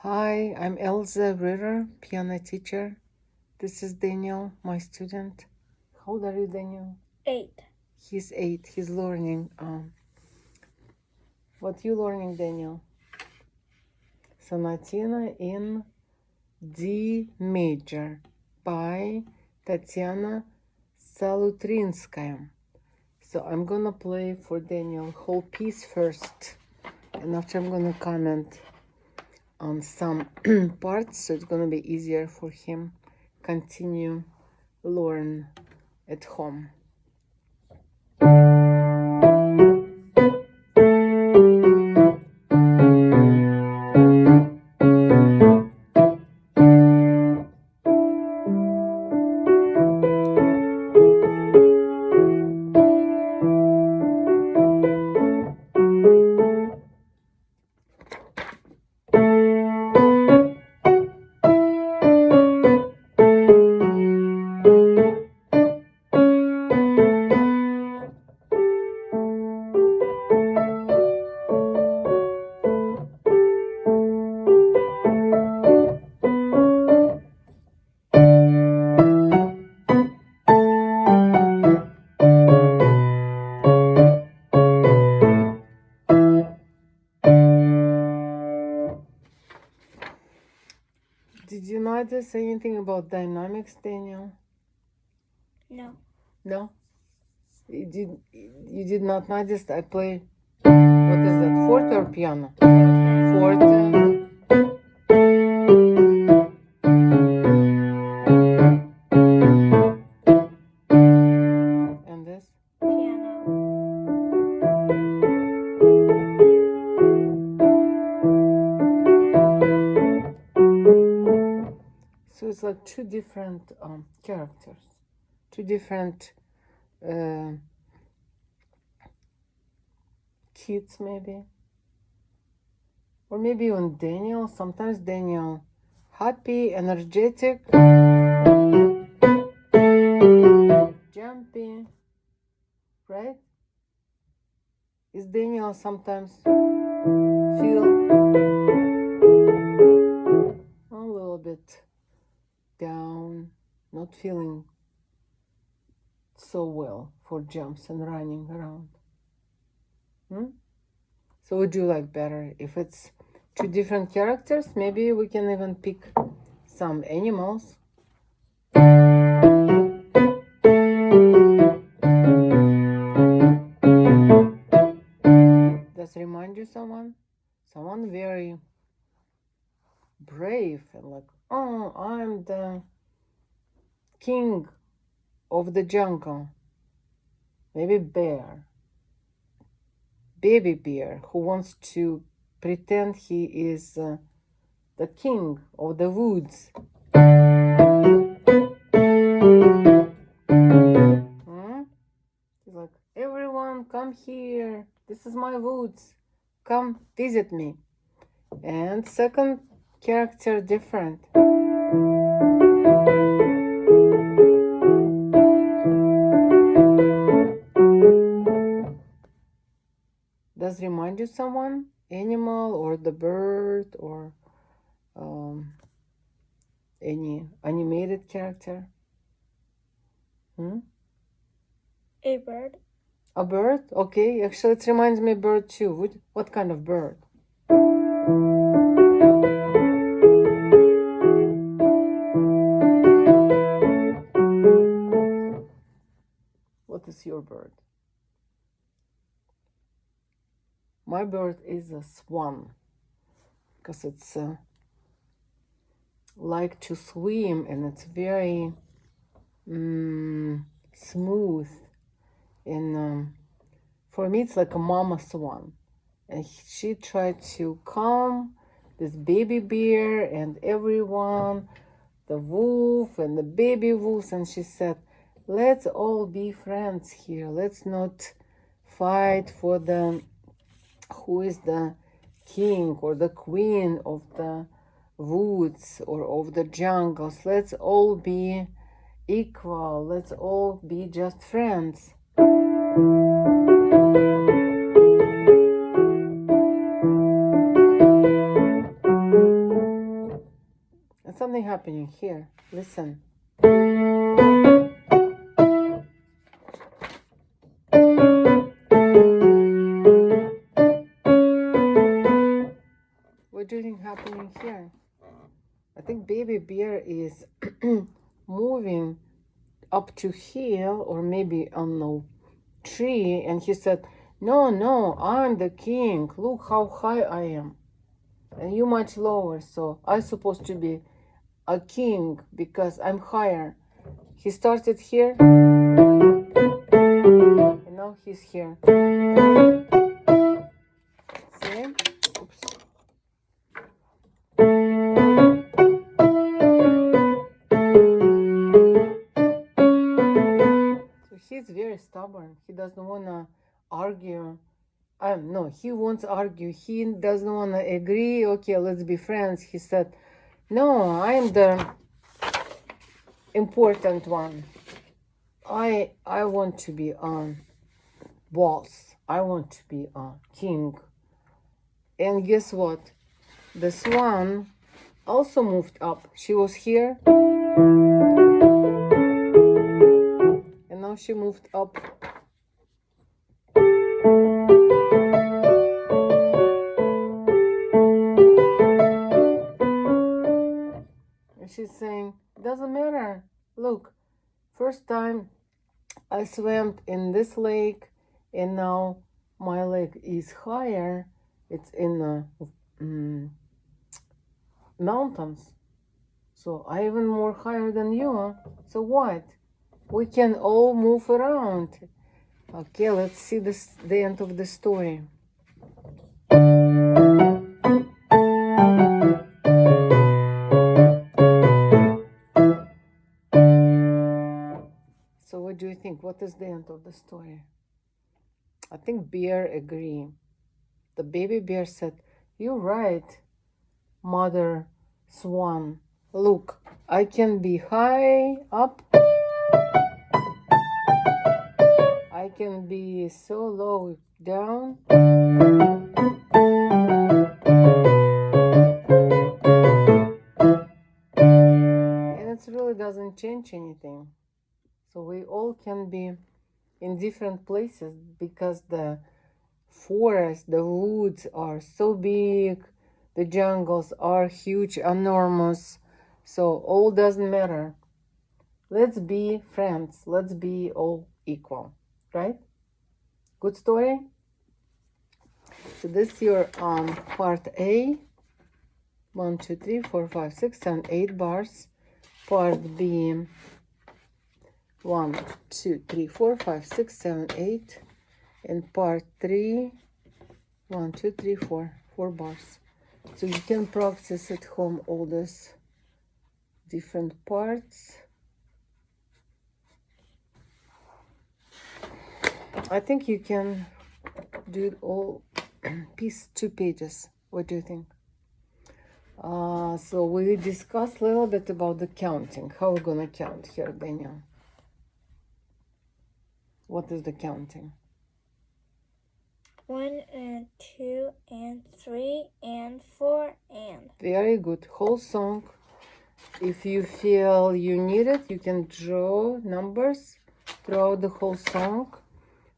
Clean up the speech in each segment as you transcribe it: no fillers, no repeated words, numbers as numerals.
Hi, I'm Elza Ritter, piano teacher. This is Daniel, my student. How old are you, Daniel? 8. He's 8. He's learning. What you learning, Daniel? Sonatina in D major by Tatiana Salutrinskaya. So I'm gonna play for Daniel whole piece first, and after I'm gonna comment on some parts, so it's gonna be easier for him continue learn at home. Did you notice anything about dynamics, Daniel? No. No? You did not notice I play, what is that, forte or piano? Forte. And this? Piano. So it's like two different characters, two different kids maybe. Or maybe even Daniel. Sometimes Daniel happy, energetic, jumpy, right? Is Daniel sometimes feel a little bit down, not feeling so well for jumps and running around? So would you like better if it's two different characters? Maybe we can even pick some animals. Does remind you someone? Someone very brave and like, oh, I'm the king of the jungle. Maybe bear. Baby bear who wants to pretend he is the king of the woods. He's like, everyone come here. This is my woods. Come visit me. And second character different. Does remind you someone? Animal or the bird or any animated character? A bird. A bird? Okay, actually it reminds me of bird too. What kind of bird? What is your bird? My bird is a swan because it's like to swim and it's very smooth, and for me it's like a mama swan, and she tried to calm this baby bear and everyone, the wolf and the baby wolves, and she said, let's all be friends here, let's not fight for the who is the king or the queen of the woods or of the jungles. Let's all be equal. Let's all be just friends. something happening here. Listen. What do you think happening here? I think baby bear is moving up to hill or maybe on the tree, and he said, no, no, I'm the king. Look how high I am. And you much lower, so I'm supposed to be a king because I'm higher. He started here, and now he's here. See? Oops. So he's very stubborn. He doesn't want to argue. No, he wants to argue. He doesn't want to agree. Okay, let's be friends. He said, no, I'm the important one. I want to be a boss. I want to be a king. And guess what? The swan also moved up. She was here. And now she moved up. And she's saying, doesn't matter. Look, first time I swam in this lake, and now my lake is higher. It's in the mountains. So I even more higher than you. So what? We can all move around. Okay, let's see the end of the story. So what do you think? What is the end of the story? I think bear agree. The baby bear said, you're right, mother swan. Look, I can be high up. I can be so low down. And it really doesn't change anything. So we all can be in different places because the forest, the woods are so big, the jungles are huge, enormous. So all doesn't matter. Let's be friends. Let's be all equal, right? Good story. So this is your part A. 1, 2, 3, 4, 5, 6, 7, 8 bars. Part B. 1, 2, 3, 4, 5, 6, 7, 8. And part 3. 1, 2, 3, 4. 4 bars. So you can practice at home all these different parts. I think you can do it all 2 pages. What do you think? So we discussed a little bit about the counting. How we're gonna count here, Daniel? What is the counting? 1 and 2 and 3 and 4 and. Very good. Whole song. If you feel you need it, you can draw numbers throughout the whole song.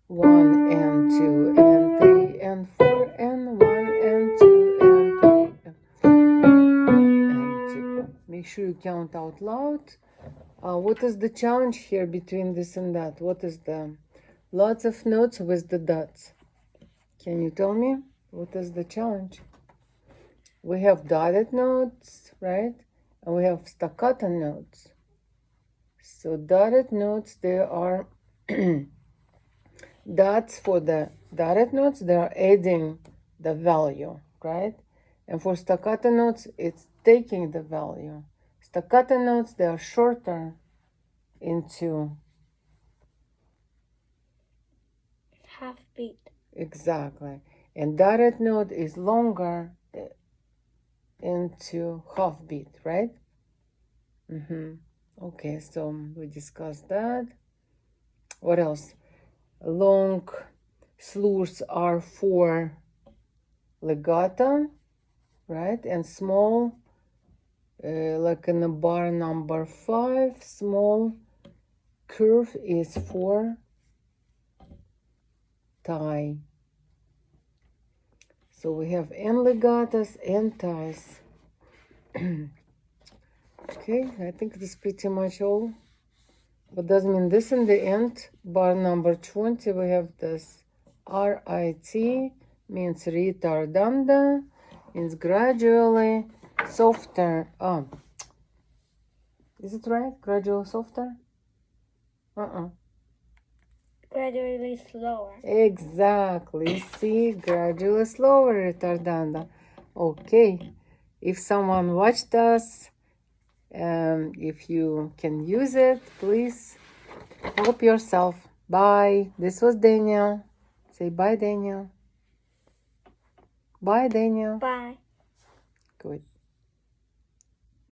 1 and 2 and 3 and 4 and 1 and 2 and 3 and 2. Make sure you count out loud. What is the challenge here between this and that? What is the lots of notes with the dots? Can you tell me what is the challenge? We have dotted notes, right? And we have staccato notes. So dotted notes, they are dots for the dotted notes, they are adding the value, right? And for staccato notes, it's taking the value. Staccato notes, they are shorter into Half beat. exactly. And dotted note is longer into half beat, right? Okay, so we discussed that. What else? Long slurs are for legato, right? And small like in the bar number 5, small curve is for tie. So we have and legatas and ties. Okay, I think that's pretty much all. What does mean this in the end? Bar number 20, we have this RIT, means retardanda, means gradually softer. Is it right? Gradually softer? Gradually slower. Exactly. See, gradually slower retardanda. Okay. If someone watched us, if you can use it, please help yourself. Bye. This was Daniel. Say bye, Daniel. Bye, Daniel. Bye. Good.